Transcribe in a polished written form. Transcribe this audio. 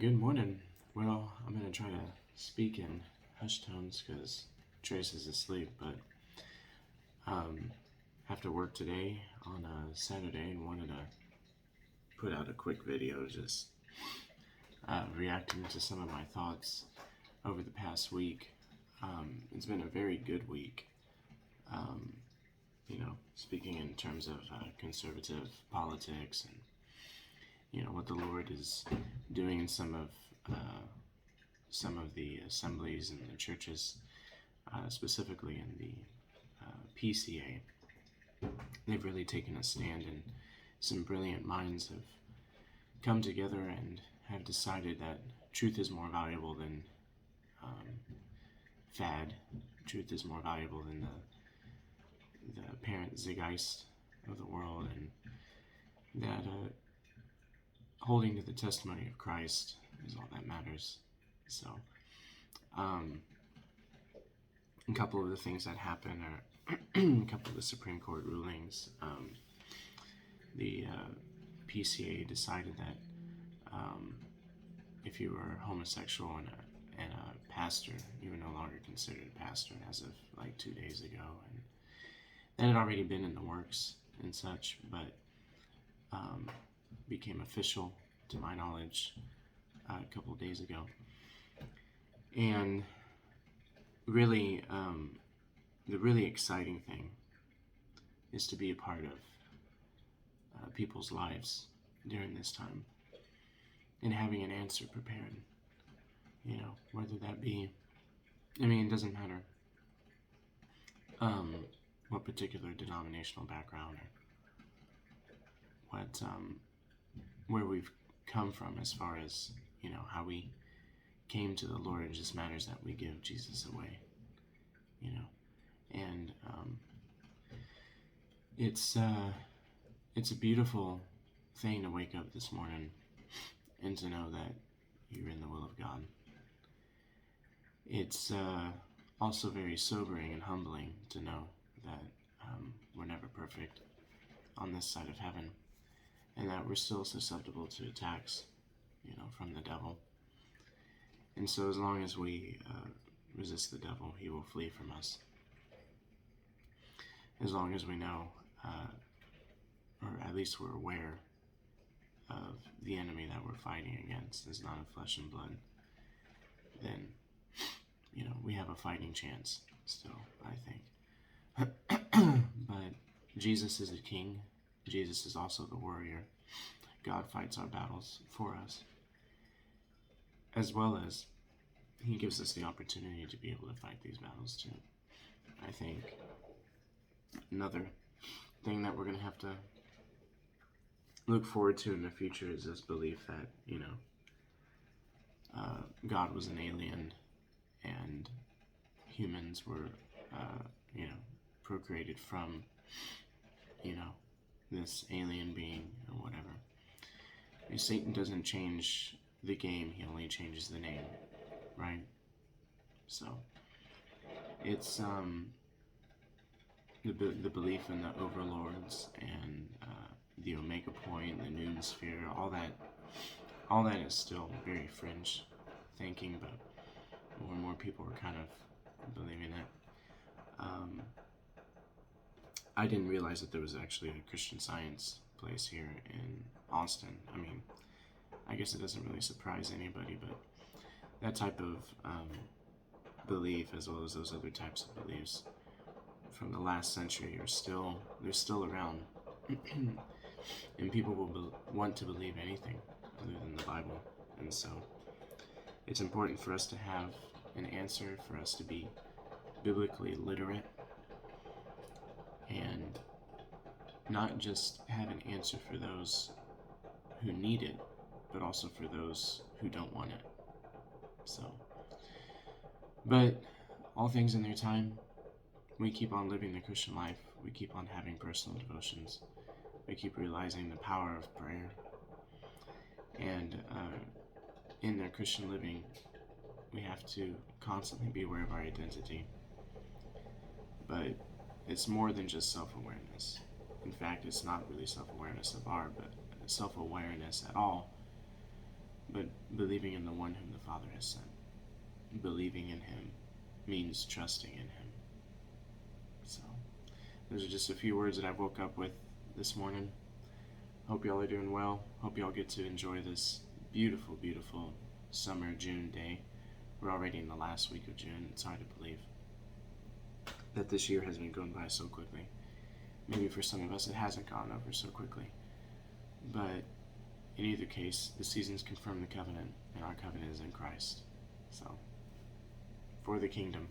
Good morning. Well, I'm going to try to speak in hushed tones because Trace is asleep, but have to work today on a Saturday and wanted to put out a quick video just reacting to some of my thoughts over the past week. It's been a very good week, speaking in terms of conservative politics and what the Lord is doing in some of the assemblies and the churches, specifically in the PCA. They've really taken a stand, and some brilliant minds have come together and have decided that truth is more valuable than fad. Truth is more valuable than the apparent zeitgeist of the world, and that holding to the testimony of Christ is all that matters. So, a couple of the things that happen are a couple of the Supreme Court rulings. The PCA decided that if you were homosexual and a pastor, you were no longer considered a pastor as of like 2 days ago, and that had already been in the works and such, but became official, to my knowledge, a couple of days ago. And really, the really exciting thing is to be a part of people's lives during this time and having an answer prepared. Whether that be, it doesn't matter what particular denominational background or what where we've come from as far as how we came to the Lord. It just matters that we give Jesus away, and it's a beautiful thing to wake up this morning and to know that you're in the will of God. It's also very sobering and humbling to know that we're never perfect on this side of heaven, and that we're still susceptible to attacks, from the devil. And so as long as we resist the devil, he will flee from us. As long as we know, or at least we're aware of the enemy that we're fighting against is not of flesh and blood, then, we have a fighting chance still, I think. But Jesus is the king. Jesus is also the warrior. God fights our battles for us, as well as he gives us the opportunity to be able to fight these battles too. I think another thing that we're going to have to look forward to in the future is this belief that, God was an alien and humans were, procreated from, this alien being or whatever. Satan doesn't change the game, he only changes the name, right? So it's the belief in the overlords and the Omega Point, the Noon Sphere, all that is still very fringe thinking, but more and more people are kind of believing that. I didn't realize that there was actually a Christian Science place here in Austin. I guess it doesn't really surprise anybody, but that type of belief, as well as those other types of beliefs from the last century, they're still around. And people will want to believe anything other than the Bible. And so it's important for us to have an answer, for us to be biblically literate, and not just have an answer for those who need it, but also for those who don't want it. So, but all things in their time, we keep on living the Christian life. We keep on having personal devotions. We keep realizing the power of prayer. And in their Christian living, we have to constantly be aware of our identity. But it's more than just self-awareness. In fact, it's not really self-awareness of our, but self-awareness at all, but but believing in the one whom the Father has sent. Believing in him means trusting in him. So, those are just a few words that I woke up with this morning. Hope y'all are doing well. Hope y'all get to enjoy this beautiful, beautiful summer June day. We're already in the last week of June. It's hard to believe that this year has been going by so quickly. Maybe for some of us it hasn't gone over so quickly. But in either case, the seasons confirm the covenant, and our covenant is in Christ. So, for the kingdom,